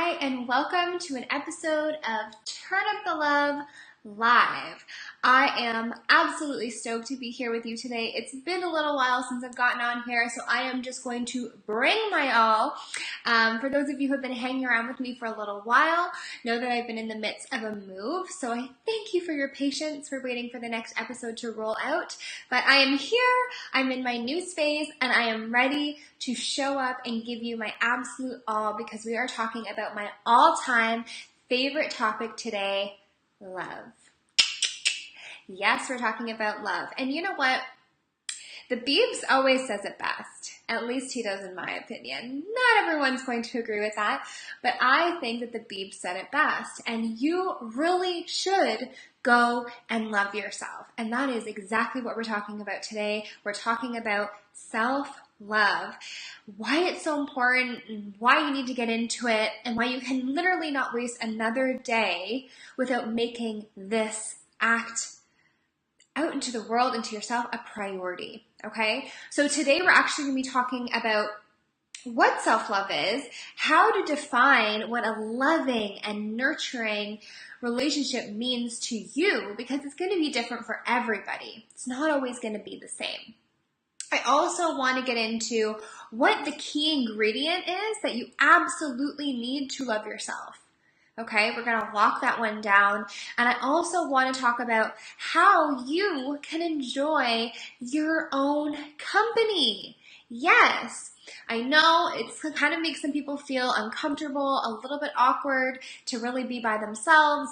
Hi, and welcome to an episode of Turn Up the Love Live. I am absolutely stoked to be here with you today. It's been a little while since I've gotten on here, so I am just going to bring my all. For those of you who have been hanging around with me for a little while, know that I've been in the midst of a move, so I thank you for your patience for waiting for the next episode to roll out. But I am here, I'm in my new space, and I am ready to show up and give you my absolute all because we are talking about my all-time favorite topic today, love. Yes, we're talking about love. And you know what? The Beebs always says it best. At least he does in my opinion. Not everyone's going to agree with that, but I think that the Beebs said it best. And you really should go and love yourself. And that is exactly what we're talking about today. We're talking about self-love, why it's so important, and why you need to get into it, and why you can literally not waste another day without making this act out into the world, into yourself, a priority, okay? So today we're actually going to be talking about what self-love is, how to define what a loving and nurturing relationship means to you, because it's going to be different for everybody. It's not always going to be the same. I also want to get into what the key ingredient is that you absolutely need to love yourself. Okay, we're going to lock that one down. And I also want to talk about how you can enjoy your own company. Yes, I know it kind of makes some people feel uncomfortable, a little bit awkward to really be by themselves,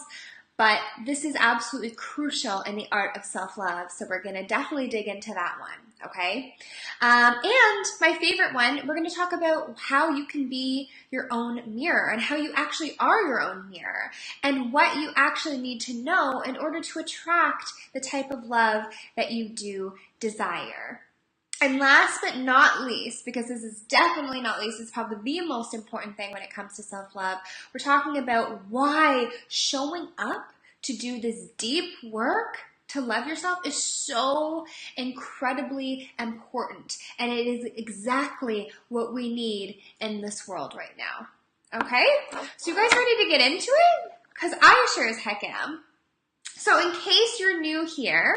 but this is absolutely crucial in the art of self-love. So we're going to definitely dig into that one. Okay. And my favorite one, we're going to talk about how you can be your own mirror and how you actually are your own mirror and what you actually need to know in order to attract the type of love that you do desire. And last but not least, because this is definitely not least, it's probably the most important thing when it comes to self-love, we're talking about why showing up to do this deep work to love yourself is so incredibly important. And it is exactly what we need in this world right now. Okay? So you guys ready to get into it? Because I sure as heck am. So in case you're new here,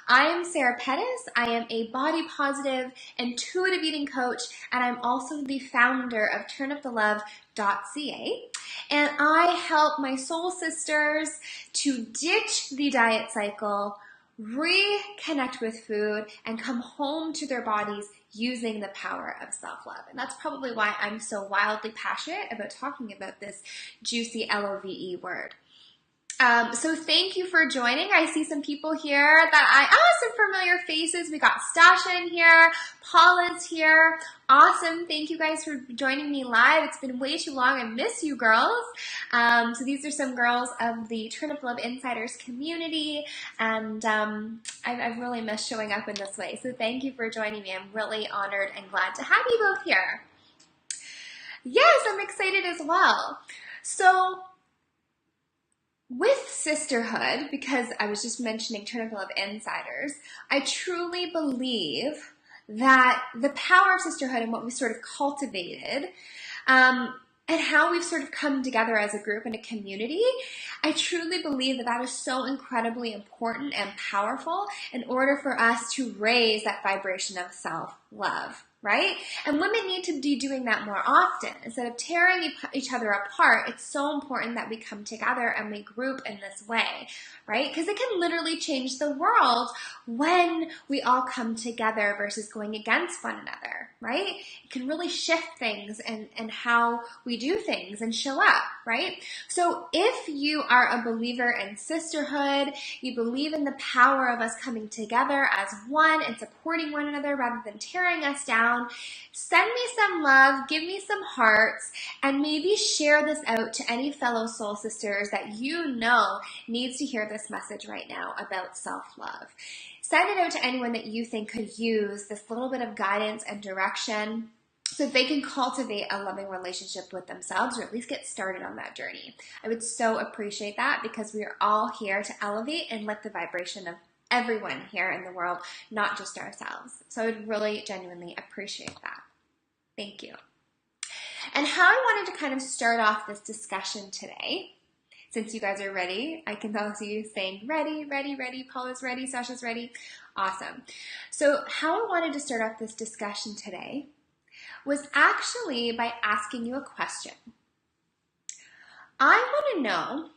I am Sarah Pettis. I am a body positive, intuitive eating coach, and I'm also the founder of turnupthelove.ca. And I help my soul sisters to ditch the diet cycle, reconnect with food, and come home to their bodies using the power of self-love. And that's probably why I'm so wildly passionate about talking about this juicy LOVE word. So thank you for joining. I see some people here some familiar faces. We got Stasha in here. Paula's here. Awesome. Thank you guys for joining me live. It's been way too long. I miss you girls. So these are some girls of the Turn Up Love Insiders community. And I've really missed showing up in this way. So thank you for joining me. I'm really honored and glad to have you both here. Yes, I'm excited as well. So with sisterhood, because I was just mentioning Turn Up Love Insiders, I truly believe that the power of sisterhood and what we sort of cultivated, and how we've sort of come together as a group and a community, I truly believe that that is so incredibly important and powerful in order for us to raise that vibration of self-love. Right? And women need to be doing that more often. Instead of tearing each other apart, it's so important that we come together and we group in this way, right? Because it can literally change the world when we all come together versus going against one another, right? It can really shift things and how we do things and show up, right? So if you are a believer in sisterhood, you believe in the power of us coming together as one and supporting one another rather than tearing us down, send me some love, give me some hearts, and maybe share this out to any fellow soul sisters that you know needs to hear this message right now about self-love. Send it out to anyone that you think could use this little bit of guidance and direction so that they can cultivate a loving relationship with themselves or at least get started on that journey. I would so appreciate that because we are all here to elevate and lift the vibration of everyone here in the world, not just ourselves. So I would really genuinely appreciate that. Thank you. And how I wanted to kind of start off this discussion today, since you guys are ready, I can tell you saying ready, ready, ready, Paula's ready, Sasha's ready. Awesome. So how I wanted to start off this discussion today was actually by asking you a question. I want to know,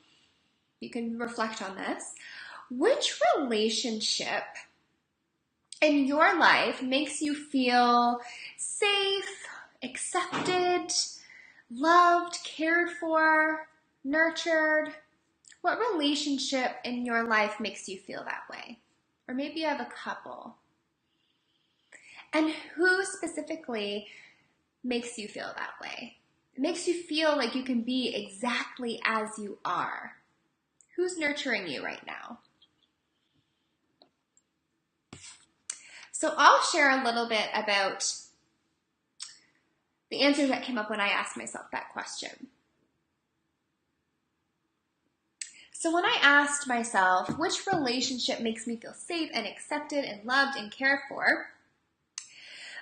you can reflect on this, which relationship in your life makes you feel safe, accepted, loved, cared for, nurtured? What relationship in your life makes you feel that way? Or maybe you have a couple. And who specifically makes you feel that way? It makes you feel like you can be exactly as you are. Who's nurturing you right now? So I'll share a little bit about the answers that came up when I asked myself that question. So when I asked myself, which relationship makes me feel safe and accepted and loved and cared for,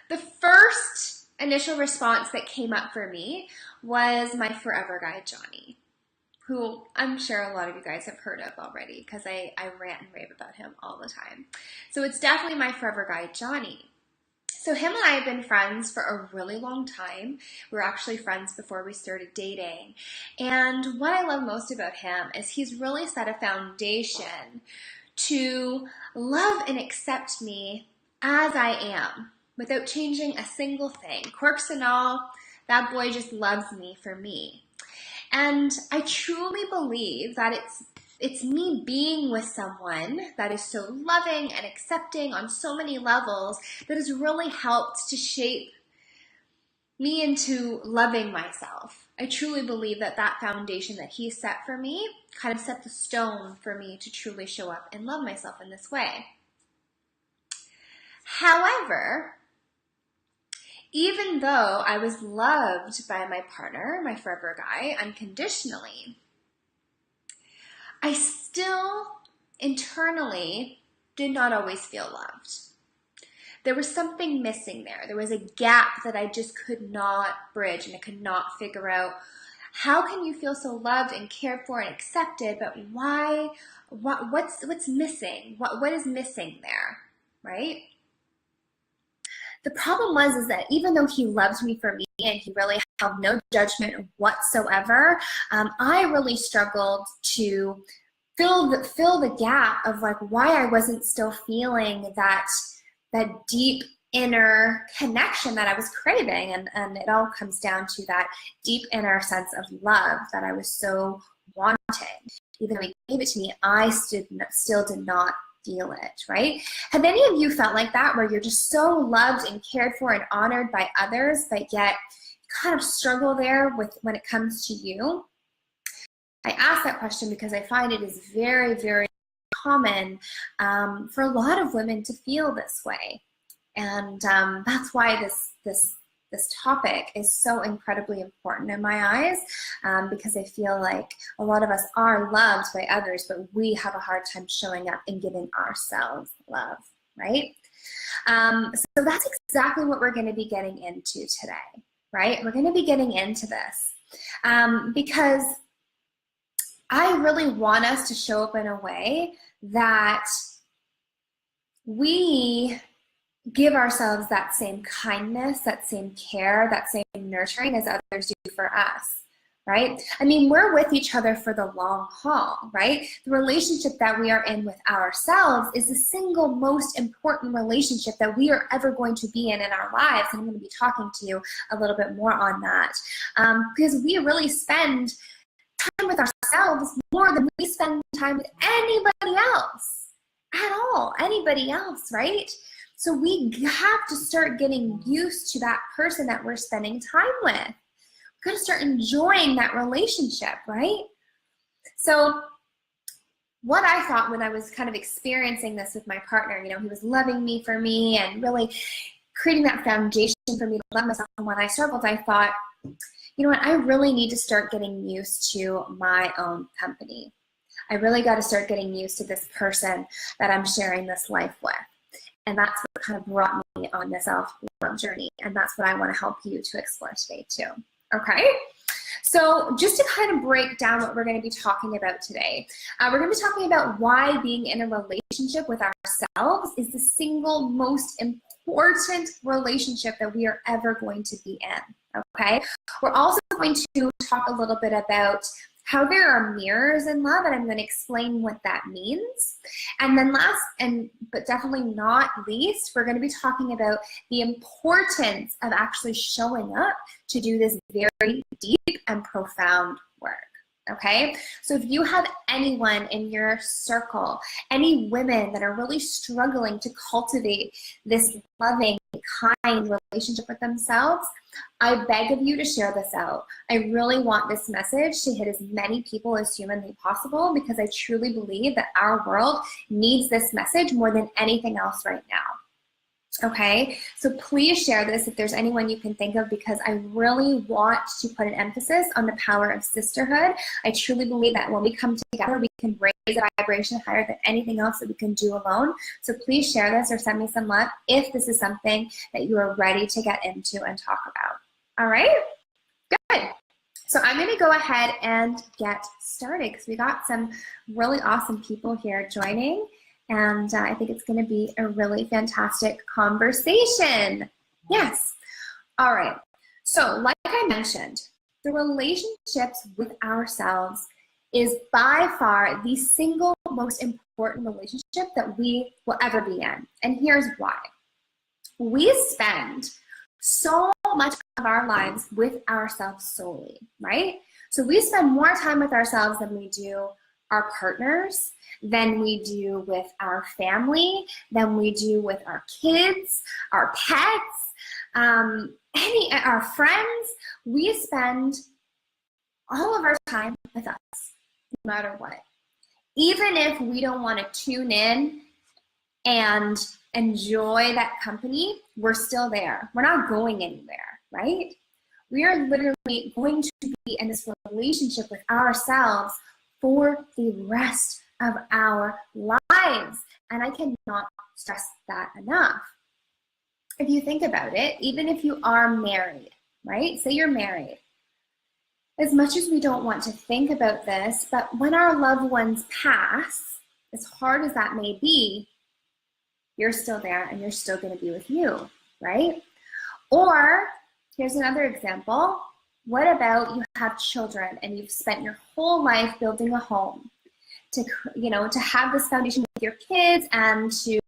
the first initial response that came up for me was my forever guy, Johnny, who I'm sure a lot of you guys have heard of already because I rant and rave about him all the time. So it's definitely my forever guy, Johnny. So him and I have been friends for a really long time. We were actually friends before we started dating. And what I love most about him is he's really set a foundation to love and accept me as I am without changing a single thing. Quirks and all, that boy just loves me for me. And I truly believe that it's me being with someone that is so loving and accepting on so many levels that has really helped to shape me into loving myself. I truly believe that that foundation that he set for me kind of set the stone for me to truly show up and love myself in this way. However, even though I was loved by my partner, my forever guy, unconditionally, I still internally did not always feel loved. There was something missing there. There was a gap that I just could not bridge, and I could not figure out, how can you feel so loved and cared for and accepted, but why, what's missing? What is missing there, right? The problem was that even though he loved me for me and he really held no judgment whatsoever, I really struggled to fill the gap of like why I wasn't still feeling that deep inner connection that I was craving, and it all comes down to that deep inner sense of love that I was so wanting. Even though he gave it to me, I still did not feel it, right? Have any of you felt like that, where you're just so loved and cared for and honored by others, but yet kind of struggle there with when it comes to you? I ask that question because I find it is very, very common for a lot of women to feel this way, and that's why this topic is so incredibly important in my eyes, because I feel like a lot of us are loved by others, but we have a hard time showing up and giving ourselves love, right? So that's exactly what we're going to be getting into today, right? We're going to be getting into this because I really want us to show up in a way that we give ourselves that same kindness, that same care, that same nurturing as others do for us, right? I mean, we're with each other for the long haul, right? The relationship that we are in with ourselves is the single most important relationship that we are ever going to be in our lives. And I'm going to be talking to you a little bit more on that, because we really spend time with ourselves more than we spend time with anybody else at all, anybody else, right? So we have to start getting used to that person that we're spending time with. We've got to start enjoying that relationship, right? So what I thought when I was kind of experiencing this with my partner, he was loving me for me and really creating that foundation for me to love myself. And when I struggled, I thought, you know what, I really need to start getting used to my own company. I really got to start getting used to this person that I'm sharing this life with. And that's what kind of brought me on this self-love journey. And that's what I want to help you to explore today too. Okay? So just to kind of break down what we're going to be talking about today, we're going to be talking about why being in a relationship with ourselves is the single most important relationship that we are ever going to be in, okay? We're also going to talk a little bit about how there are mirrors in love, and I'm going to explain what that means. And then last, but definitely not least, we're going to be talking about the importance of actually showing up to do this very deep and profound work. Okay, so if you have anyone in your circle, any women that are really struggling to cultivate this loving, kind relationship with themselves, I beg of you to share this out. I really want this message to hit as many people as humanly possible, because I truly believe that our world needs this message more than anything else right now. Okay, so please share this if there's anyone you can think of, because I really want to put an emphasis on the power of sisterhood. I truly believe that when we come together, we can raise the vibration higher than anything else that we can do alone. So please share this or send me some love if this is something that you are ready to get into and talk about. All right, good. So I'm going to go ahead and get started, because we got some really awesome people here joining. And I think it's going to be a really fantastic conversation. Yes. All right. So like I mentioned, the relationships with ourselves is by far the single most important relationship that we will ever be in. And here's why. We spend so much of our lives with ourselves solely, right? So we spend more time with ourselves than we do our partners, than we do with our family, than we do with our kids, our pets, our friends. We spend all of our time with us, no matter what. Even if we don't want to tune in and enjoy that company, we're still there. We're not going anywhere, right? We are literally going to be in this relationship with ourselves for the rest of our lives. And I cannot stress that enough. If you think about it, even if you are married, right? Say you're married. As much as we don't want to think about this, but when our loved ones pass, as hard as that may be, you're still there and you're still going to be with you, right? Or here's another example. What about you have children and you've spent your whole life building a home to have this foundation with your kids and to,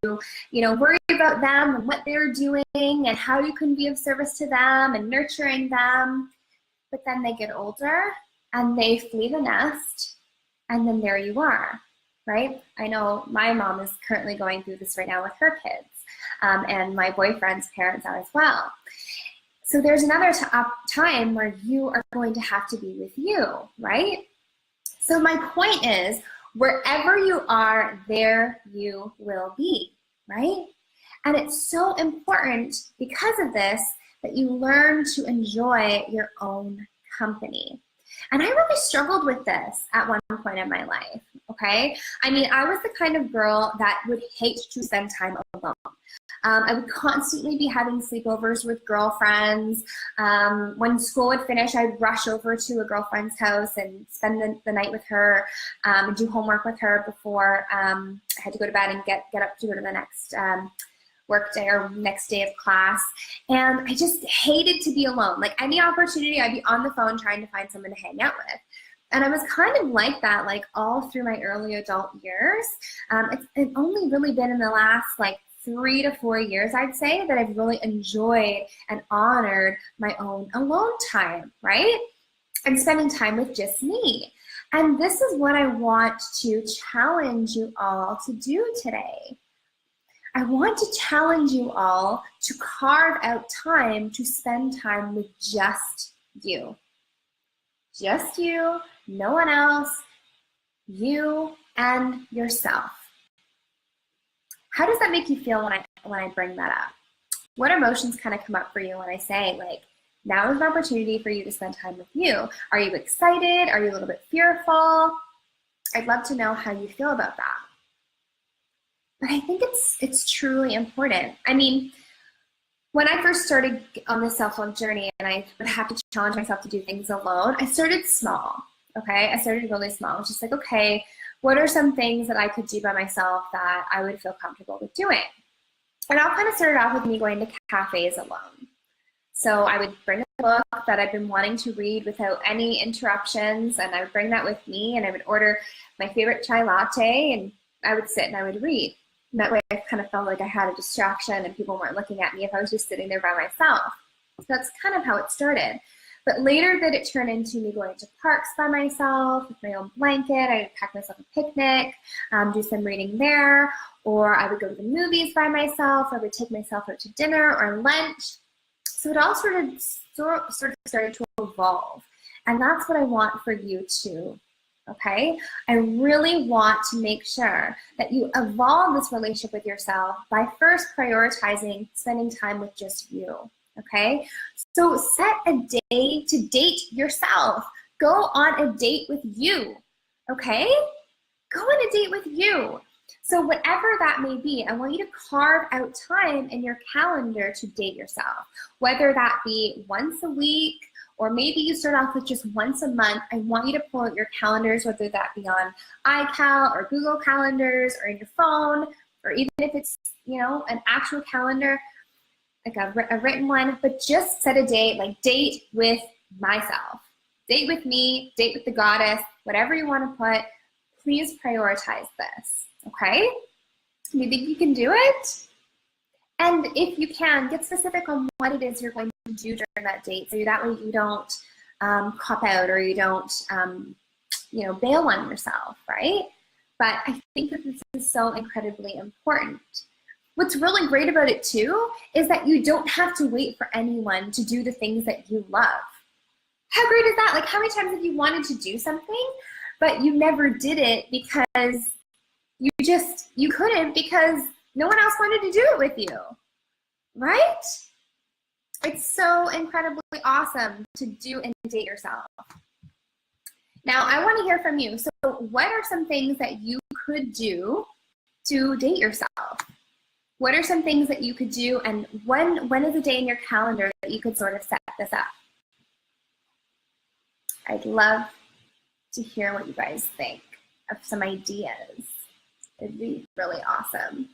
worry about them and what they're doing and how you can be of service to them and nurturing them. But then they get older and they flee the nest, and then there you are, right? I know my mom is currently going through this right now with her kids, and my boyfriend's parents are as well. So there's another time where you are going to have to be with you, right? So my point is, wherever you are, there you will be, right? And it's so important because of this that you learn to enjoy your own company. And I really struggled with this at one point in my life, okay? I mean, I was the kind of girl that would hate to spend time alone. I would constantly be having sleepovers with girlfriends. When school would finish, I'd rush over to a girlfriend's house and spend the night with her, and do homework with her before I had to go to bed and get up to go to the next work day or next day of class. And I just hated to be alone. Like any opportunity, I'd be on the phone trying to find someone to hang out with. And I was kind of like that, like all through my early adult years. It's only really been in the last 3 to 4 years, I'd say, that I've really enjoyed and honored my own alone time, right? And spending time with just me. And this is what I want to challenge you all to do today. I want to challenge you all to carve out time to spend time with just you. Just you, no one else, you and yourself. How does that make you feel when I bring that up? What emotions kind of come up for you when I say, now is an opportunity for you to spend time with you? Are you excited? Are you a little bit fearful? I'd love to know how you feel about that. But I think it's truly important. I mean, When I first started on this self-love journey and I would have to challenge myself to do things alone, I started small, okay? I started really small. I was just like, okay, what are some things that I could do by myself that I would feel comfortable with doing? And all kind of started off with me going to cafes alone. So I would bring a book that I've been wanting to read without any interruptions, and I would bring that with me, and I would order my favorite chai latte, and I would sit and I would read. And that way I kind of felt like I had a distraction and people weren't looking at me if I was just sitting there by myself. So that's kind of how it started. But later that it turned into me going to parks by myself with my own blanket. I would pack myself a picnic, do some reading there, or I would go to the movies by myself, or I would take myself out to dinner or lunch. So it all sort of started to evolve. And that's what I want for you too. Okay, I really want to make sure that you evolve this relationship with yourself by first prioritizing spending time with just you. Okay, so set a day to date yourself. Go on a date with you. Okay, go on a date with you. So whatever that may be, I want you to carve out time in your calendar to date yourself, whether that be once a week, or maybe you start off with just once a month. I want you to pull out your calendars, whether that be on iCal or Google Calendars or in your phone, or even if it's, you know, an actual calendar, like a written one, but just set a date, like date with myself, date with me, date with the goddess, whatever you want to put. Please prioritize this, okay? Do you think you can do it? And if you can, get specific on what it is you're going to do during that date, so that way you don't cop out or you don't, you know, bail on yourself, right? But I think that this is so incredibly important. What's really great about it too is that you don't have to wait for anyone to do the things that you love. How great is that? Like, how many times have you wanted to do something, but you never did it because you couldn't, because no one else wanted to do it with you, right? It's so incredibly awesome to do and date yourself. Now, I want to hear from you. So what are some things that you could do to date yourself? What are some things that you could do, and when is a day in your calendar that you could sort of set this up? I'd love to hear what you guys think of some ideas. It'd be really awesome.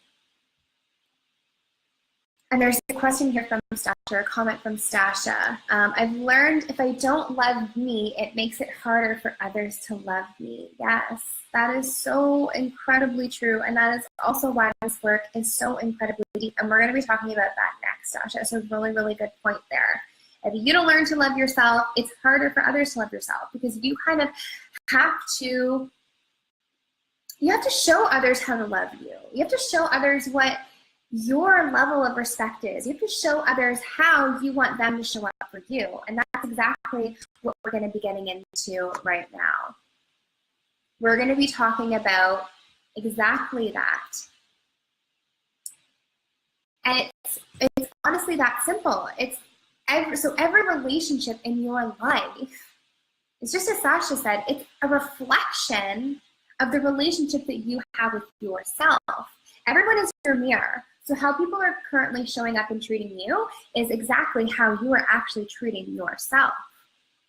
And there's a question here from Stasha, or a comment from Stasha. I've learned if I don't love me, it makes it harder for others to love me. Yes, that is so incredibly true. And that is also why this work is so incredibly deep. And we're going to be talking about that next, Stasha. So really, really good point there. If you don't learn to love yourself, it's harder for others to love yourself, because you kind of have to show others how to love you. You have to show others what your level of respect is. You have to show others how you want them to show up for you. And that's exactly what we're going to be getting into right now. We're going to be talking about exactly that. And it's honestly that simple. So every relationship in your life, it's just as Sasha said, it's a reflection of the relationship that you have with yourself. Everyone is your mirror. So how people are currently showing up and treating you is exactly how you are actually treating yourself.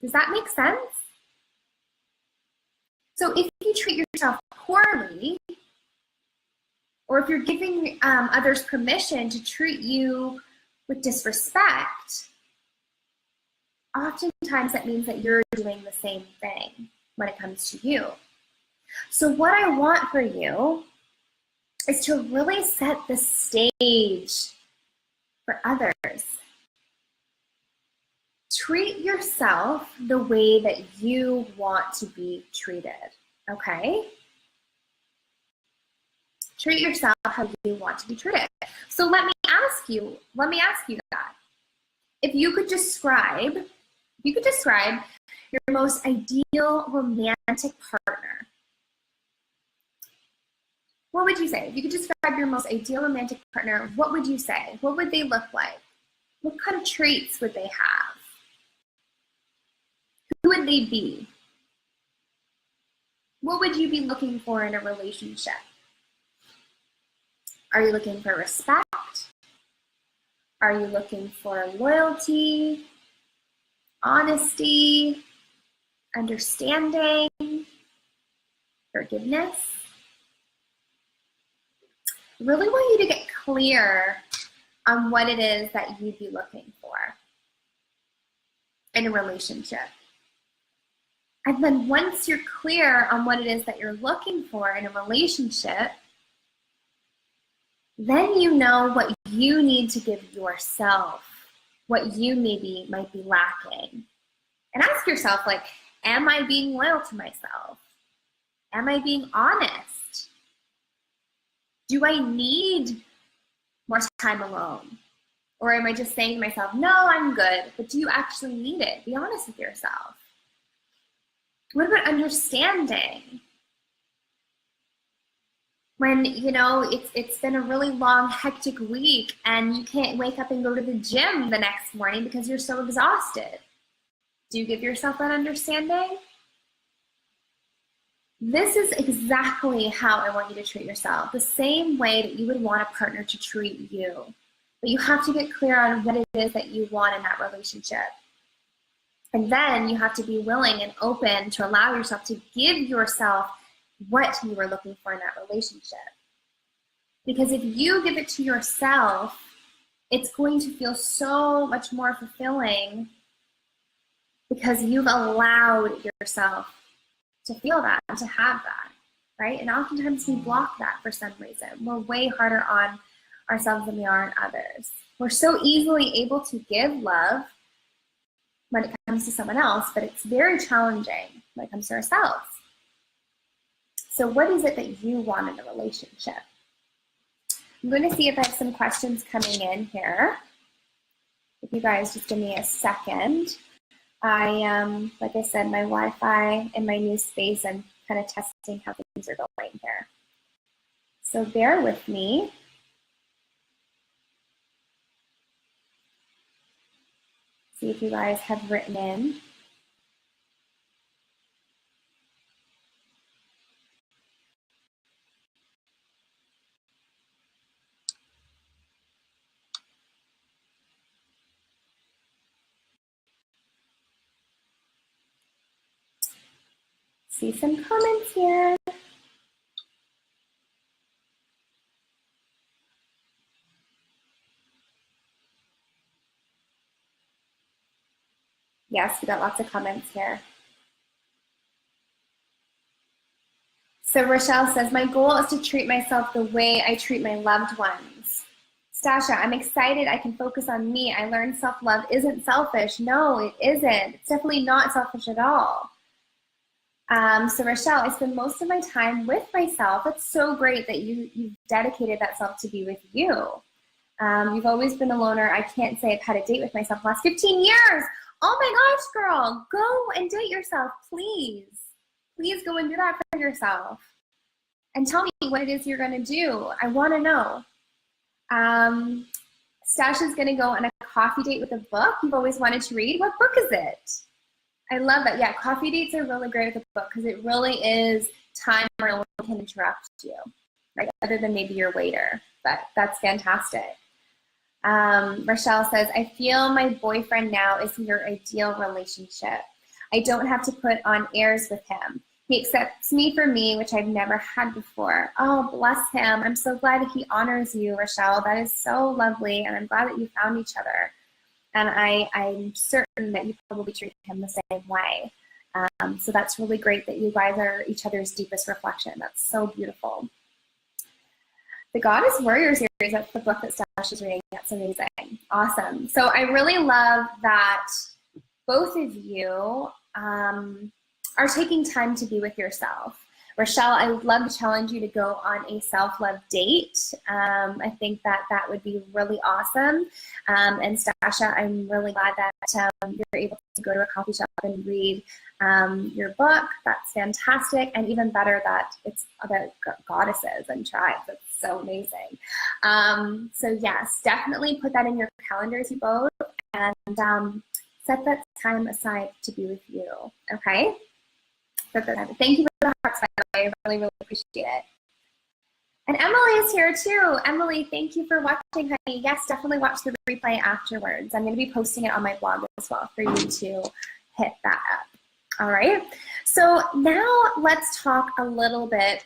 Does that make sense? So if you treat yourself poorly, or if you're giving others permission to treat you with disrespect, oftentimes that means that you're doing the same thing when it comes to you. So what I want for you is to really set the stage for others. Treat yourself the way that you want to be treated, okay? Treat yourself how you want to be treated. So let me ask you that. If you could describe your most ideal romantic partner, what would you say? If you could describe your most ideal romantic partner, what would you say? What would they look like? What kind of traits would they have? Who would they be? What would you be looking for in a relationship? Are you looking for respect? Are you looking for loyalty, honesty, understanding, forgiveness? I really want you to get clear on what it is that you'd be looking for in a relationship. And then once you're clear on what it is that you're looking for in a relationship, then you know what you need to give yourself, what you maybe might be lacking. And ask yourself, like, am I being loyal to myself? Am I being honest? Do I need more time alone? Or am I just saying to myself, no, I'm good, but do you actually need it? Be honest with yourself. What about understanding? When, you know, it's been a really long, hectic week and you can't wake up and go to the gym the next morning because you're so exhausted. Do you give yourself that understanding? This is exactly how I want you to treat yourself, the same way that you would want a partner to treat you. But you have to get clear on what it is that you want in that relationship. And then you have to be willing and open to allow yourself to give yourself what you were looking for in that relationship. Because if you give it to yourself, it's going to feel so much more fulfilling because you've allowed yourself to feel that and to have that, right? And oftentimes we block that for some reason. We're way harder on ourselves than we are on others. We're so easily able to give love when it comes to someone else, but it's very challenging when it comes to ourselves. So what is it that you want in a relationship? I'm going to see if I have some questions coming in here. If you guys just give me a second. Like I said, my Wi-Fi in my new space, I'm kind of testing how things are going here. So bear with me. See if you guys have written in. See some comments here. Yes, we got lots of comments here. So Rochelle says, my goal is to treat myself the way I treat my loved ones. Stasha, I'm excited I can focus on me. I learned self-love isn't selfish. No, it isn't. It's definitely not selfish at all. So Rochelle, I spend most of my time with myself. It's so great that you've dedicated that self to be with you. You've always been a loner. I can't say I've had a date with myself the last 15 years. Oh my gosh, girl, go and date yourself, please. Please go and do that for yourself. And tell me what it is you're going to do. I want to know. Stash is going to go on a coffee date with a book you've always wanted to read. What book is it? I love that. Yeah, coffee dates are really great with a book because it really is time where no one can interrupt you, right? Other than maybe your waiter. But that's fantastic. Rochelle says, I feel my boyfriend now is your ideal relationship. I don't have to put on airs with him. He accepts me for me, which I've never had before. Oh, bless him. I'm so glad that he honors you, Rochelle. That is so lovely, and I'm glad that you found each other. And I'm certain that you probably treat him the same way. So that's really great that you guys are each other's deepest reflection. That's so beautiful. The Goddess Warrior series, that's the book that Stash is reading. That's amazing. Awesome. So I really love that both of you are taking time to be with yourself. Rochelle, I would love to challenge you to go on a self-love date. I think that would be really awesome. And Stasha, I'm really glad that you're able to go to a coffee shop and read your book. That's fantastic. And even better that it's about goddesses and tribes. That's so amazing. So yes, definitely put that in your calendars, you both, and set that time aside to be with you, okay? Thank you for the hearts, by the way. I really, really appreciate it. And Emily is here too. Emily, thank you for watching, honey. Yes, definitely watch the replay afterwards. I'm going to be posting it on my blog as well for you to hit that up. All right. So now let's talk a little bit.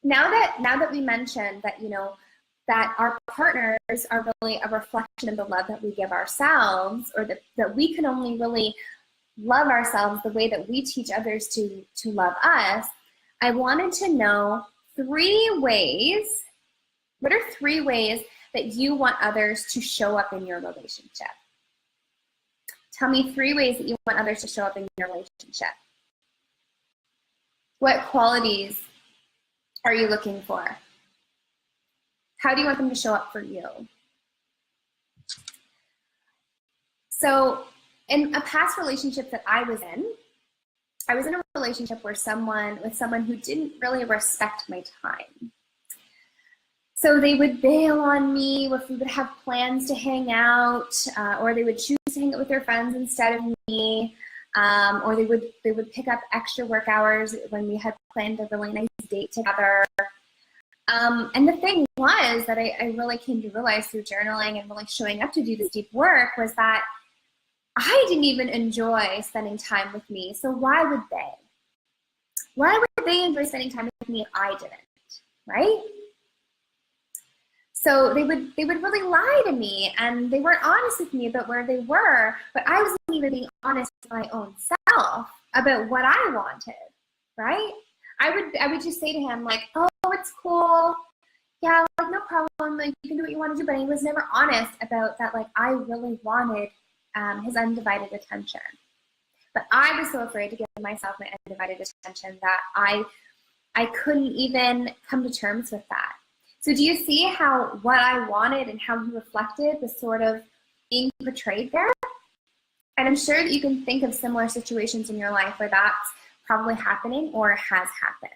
Now that we mentioned that, you know, that our partners are really a reflection of the love that we give ourselves, or that we can only really love ourselves the way that we teach others to love us, I wanted to know 3 ways. What are 3 ways that you want others to show up in your relationship? Tell me 3 ways that you want others to show up in your relationship. What qualities are you looking for? How do you want them to show up for you? So in a past relationship that I was in a relationship with someone who didn't really respect my time. So they would bail on me if we would have plans to hang out, or they would choose to hang out with their friends instead of me, or they would pick up extra work hours when we had planned a really nice date together. And the thing was that I really came to realize through journaling and really showing up to do this deep work was that I didn't even enjoy spending time with me. So why would they? Why would they enjoy spending time with me if I didn't, right? So they would really lie to me, and they weren't honest with me about where they were, but I wasn't even being honest with my own self about what I wanted, right? I would just say to him like, oh, it's cool. Yeah, like no problem, like you can do what you want to do, but he was never honest about that, like I really wanted his undivided attention. But I was so afraid to give myself my undivided attention that I couldn't even come to terms with that. So do you see how what I wanted and how he reflected was sort of being portrayed there? And I'm sure that you can think of similar situations in your life where that's probably happening or has happened.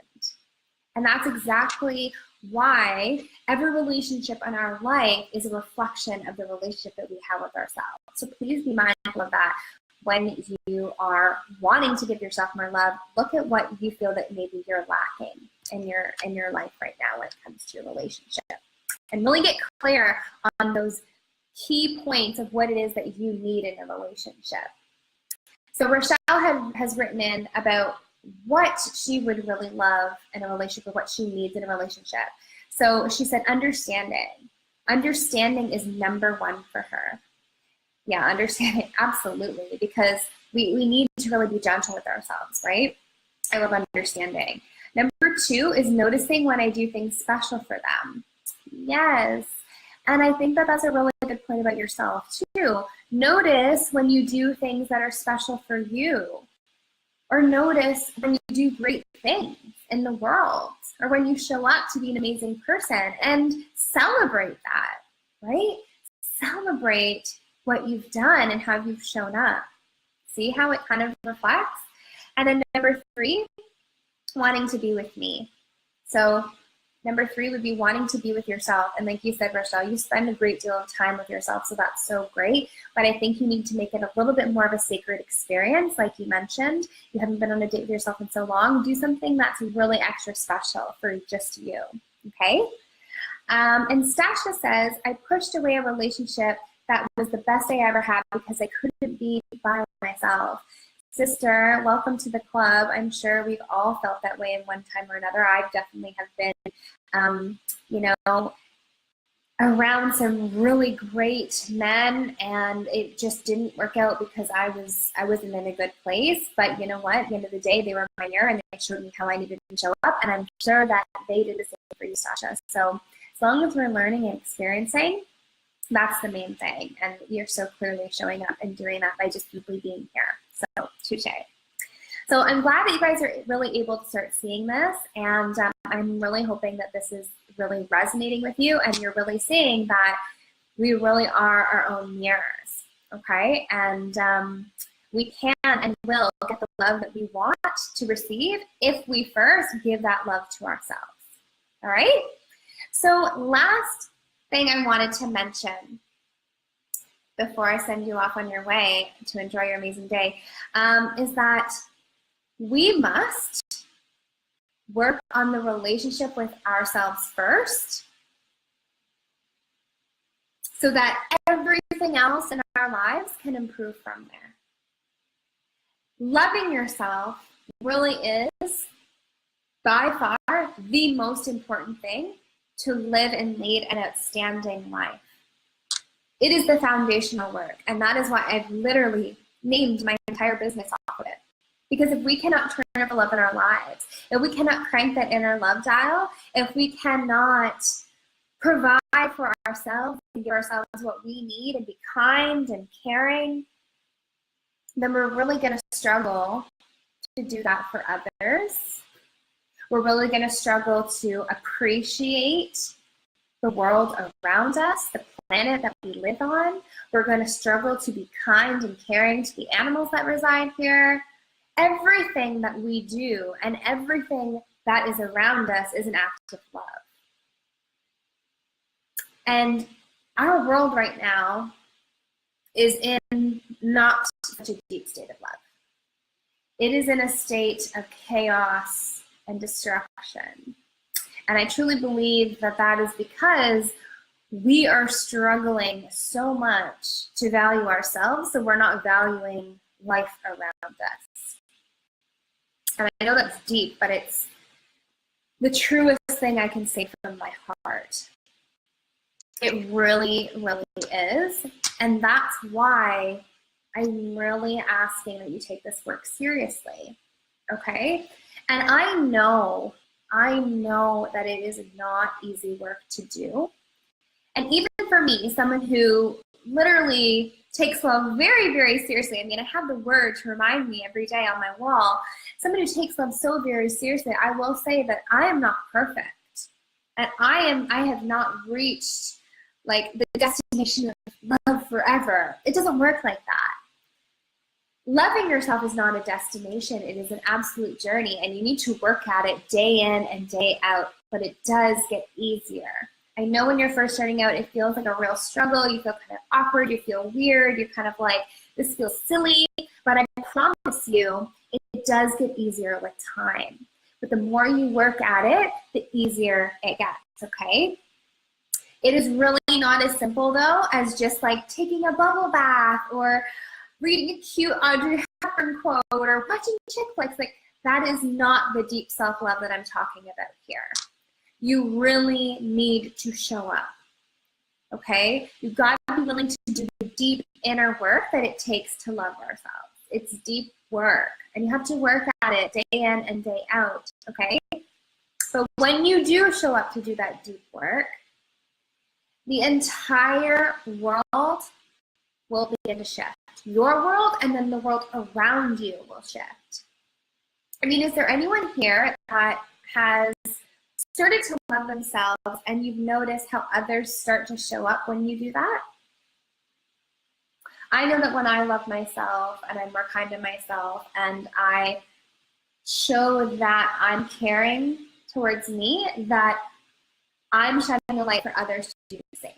And that's exactly why every relationship in our life is a reflection of the relationship that we have with ourselves. So please be mindful of that. When you are wanting to give yourself more love, look at what you feel that maybe you're lacking in your life right now when it comes to your relationship. And really get clear on those key points of what it is that you need in a relationship. So Rochelle has written in about what she would really love in a relationship, or what she needs in a relationship. So she said understanding. Understanding is number 1 for her. Yeah, understanding, absolutely, because we need to really be gentle with ourselves, right? I love understanding. Number 2 is noticing when I do things special for them. Yes, and I think that that's a really good point about yourself too. Notice when you do things that are special for you, or notice when you do great things in the world, or when you show up to be an amazing person, and celebrate that, right? Celebrate what you've done and how you've shown up. See how it kind of reflects? And then number 3, wanting to be with me. So number 3 would be wanting to be with yourself. And like you said, Rochelle, you spend a great deal of time with yourself, so that's so great. But I think you need to make it a little bit more of a sacred experience, like you mentioned. You haven't been on a date with yourself in so long. Do something that's really extra special for just you, okay? And Stasha says, I pushed away a relationship that was the best I ever had because I couldn't be by myself. Sister, welcome to the club. I'm sure we've all felt that way in one time or another. I definitely have been, around some really great men, and it just didn't work out because I wasn't in a good place. But you know what? At the end of the day, they were my mirror, and they showed me how I needed to show up. And I'm sure that they did the same for you, Sasha. So as long as we're learning and experiencing, that's the main thing. And you're so clearly showing up and doing that by just simply being here. So, touche. So I'm glad that you guys are really able to start seeing this. And I'm really hoping that this is really resonating with you, and you're really seeing that we really are our own mirrors, okay? And we can and will get the love that we want to receive if we first give that love to ourselves, all right? So last thing I wanted to mention before I send you off on your way to enjoy your amazing day is that we must work on the relationship with ourselves first so that everything else in our lives can improve from there. Loving yourself really is by far the most important thing to live and lead an outstanding life. It is the foundational work, and that is why I've literally named my entire business off of it. Because if we cannot turn up the love in our lives, if we cannot crank that inner love dial, if we cannot provide for ourselves and give ourselves what we need and be kind and caring, then we're really going to struggle to do that for others. We're really going to struggle to appreciate the world around us, the planet that we live on. We're going to struggle to be kind and caring to the animals that reside here. Everything that we do and everything that is around us is an act of love. And our world right now is in not such a deep state of love. It is in a state of chaos and destruction. And I truly believe that that is because we are struggling so much to value ourselves, so we're not valuing life around us. And I know that's deep, but it's the truest thing I can say from my heart. It really, really is. And that's why I'm really asking that you take this work seriously, okay? And I know that it is not easy work to do. And even for me, someone who literally takes love very, very seriously. I mean, I have the word to remind me every day on my wall. Someone who takes love so very seriously, I will say that I am not perfect. And I have not reached like the destination of love forever. It doesn't work like that. Loving yourself is not a destination. It is an absolute journey, and you need to work at it day in and day out, but it does get easier. I know when you're first starting out, it feels like a real struggle. You feel kind of awkward. You feel weird. You're kind of like, this feels silly. But I promise you, it does get easier with time. But the more you work at it, the easier it gets, okay? It is really not as simple, though, as just like taking a bubble bath or reading a cute Aubrey Hepburn quote or watching chick flicks. Like, that is not the deep self-love that I'm talking about here. You really need to show up, okay? You've got to be willing to do the deep inner work that it takes to love ourselves. It's deep work, and you have to work at it day in and day out, okay? But when you do show up to do that deep work, the entire world will begin to shift. Your world and then the world around you will shift. I mean, is there anyone here that has started to love themselves and you've noticed how others start to show up when you do that? I know that when I love myself and I'm more kind to myself and I show that I'm caring towards me, that I'm shining a light for others to do the same.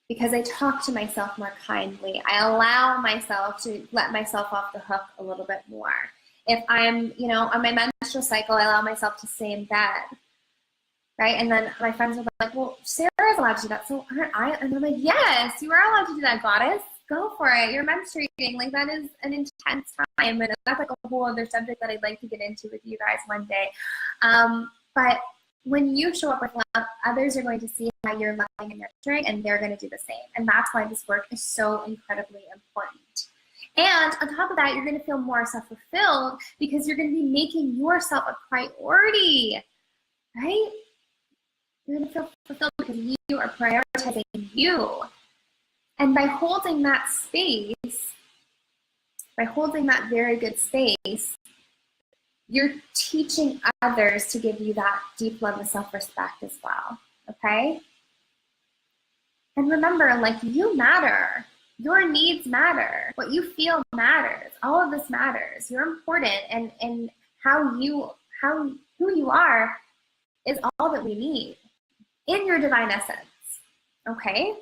Because I talk to myself more kindly. I allow myself to let myself off the hook a little bit more. If I'm, on my menstrual cycle, I allow myself to stay in bed, right? And then my friends are like, well, Sarah's allowed to do that, so aren't I? And I'm like, yes, you are allowed to do that, goddess. Go for it. You're menstruating. Like, that is an intense time. And that's like a whole other subject that I'd like to get into with you guys one day. But when you show up with love, others are going to see how you're loving and nurturing, and they're going to do the same. And that's why this work is so incredibly important. And on top of that, you're going to feel more self-fulfilled because you're going to be making yourself a priority, right? You're going to feel fulfilled because you are prioritizing you. And by holding that space, by holding that very good space, you're teaching others to give you that deep love and self-respect as well, okay? And remember, like, you matter. Your needs matter. What you feel matters. All of this matters. You're important, and who you are is all that we need in your divine essence, okay?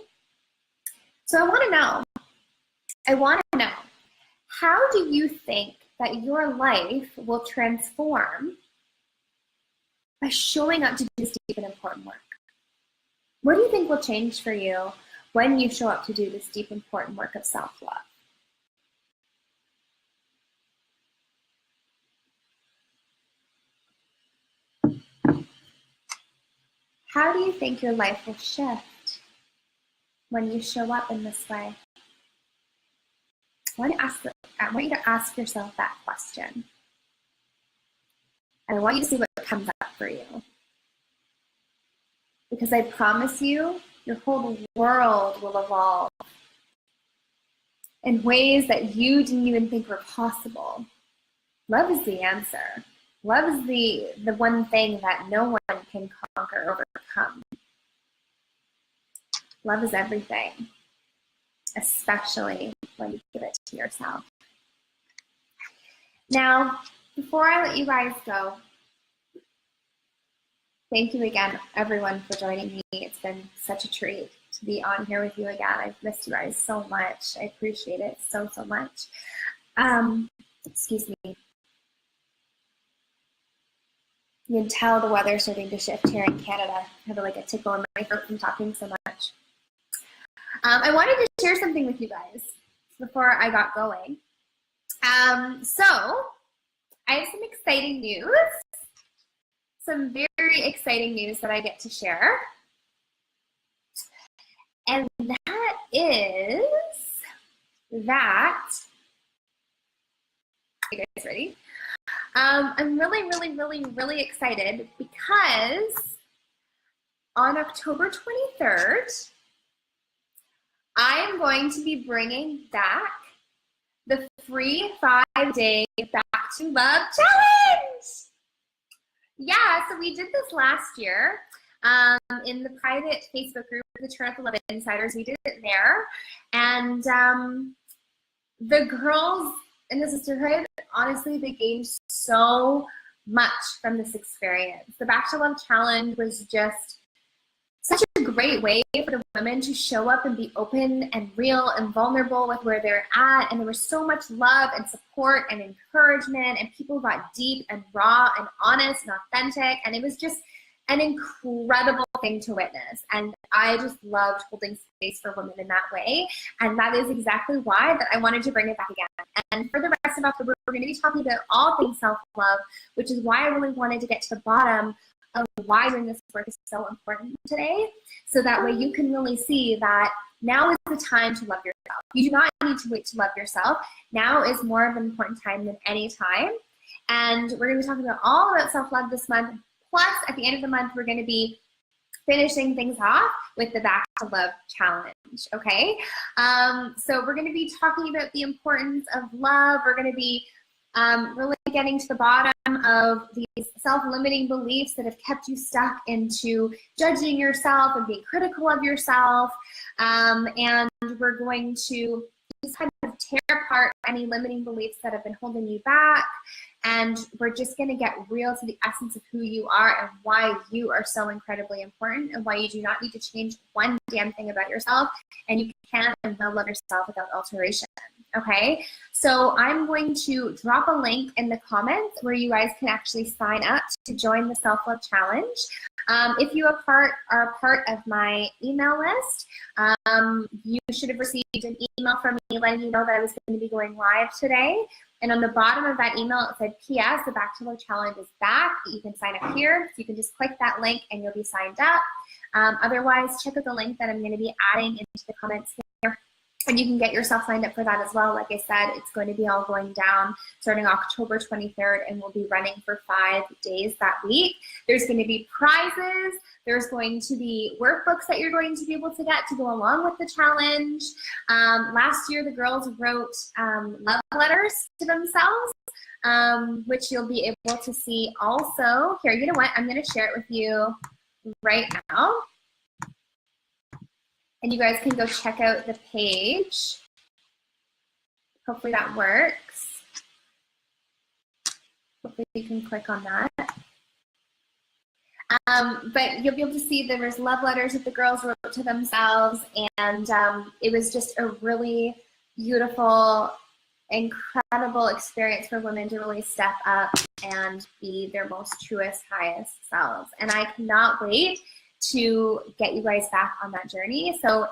So I want to know, how do you think that your life will transform by showing up to do this deep and important work? What do you think will change for you when you show up to do this deep, important work of self-love? How do you think your life will shift when you show up in this way? I want you to ask yourself that question. And I want you to see what comes up for you. Because I promise you, your whole world will evolve in ways that you didn't even think were possible. Love is the answer. Love is the one thing that no one can conquer or overcome. Love is everything, especially when you give it to yourself. Now, before I let you guys go, thank you again, everyone, for joining me. It's been such a treat to be on here with you again. I've missed you guys so much. I appreciate it so much. Excuse me. You can tell the weather's starting to shift here in Canada. I have like a tickle in my throat from talking so much. I wanted to share something with you guys before I got going. So I have some exciting news. Some very exciting news that I get to share. And that is that, are you guys ready? I'm really excited because on October 23rd, I am going to be bringing back the free 5-day Back to Love Challenge. Yeah, so we did this last year in the private Facebook group, the Turn Up the Love Insiders. We did it there. And the girls in the sisterhood, honestly, they gained so much from this experience. The Back to Love Challenge was just such a great way for the women to show up and be open and real and vulnerable with where they're at. And there was so much love and support and encouragement, and people got deep and raw and honest and authentic. And it was just an incredible thing to witness. And I just loved holding space for women in that way. And that is exactly why that I wanted to bring it back again. And for the rest of October, we're going to be talking about all things self-love, which is why I really wanted to get to the bottom of why doing this work is so important today. So that way you can really see that now is the time to love yourself. You do not need to wait to love yourself. Now is more of an important time than any time. And we're going to be talking about all about self-love this month. Plus, at the end of the month, we're going to be finishing things off with the Back to Love Challenge, okay? So we're going to be talking about the importance of love. We're going to be really getting to the bottom of these self-limiting beliefs that have kept you stuck into judging yourself and being critical of yourself. And we're going to just kind of tear apart any limiting beliefs that have been holding you back. And we're just going to get real to the essence of who you are and why you are so incredibly important and why you do not need to change one damn thing about yourself. And you can and will love yourself without alteration. Okay, so I'm going to drop a link in the comments where you guys can actually sign up to join the Self-Love Challenge. If you are a part of my email list, you should have received an email from me letting you know that I was going to be going live today. And on the bottom of that email, it said, P.S. the Back to Love Challenge is back. You can sign up here. So you can just click that link and you'll be signed up. Otherwise, check out the link that I'm going to be adding into the comments here. And you can get yourself signed up for that as well. Like I said, it's going to be all going down starting October 23rd, and we'll be running for 5 days that week. There's going to be prizes. There's going to be workbooks that you're going to be able to get to go along with the challenge. Last year, the girls wrote love letters to themselves, which you'll be able to see also. Here, you know what? I'm going to share it with you right now. And you guys can go check out the page. Hopefully that works. Hopefully you can click on that. But you'll be able to see there was love letters that the girls wrote to themselves, and it was just a really beautiful incredible experience for women to really step up and be their most truest, highest selves. And I cannot wait to get you guys back on that journey. So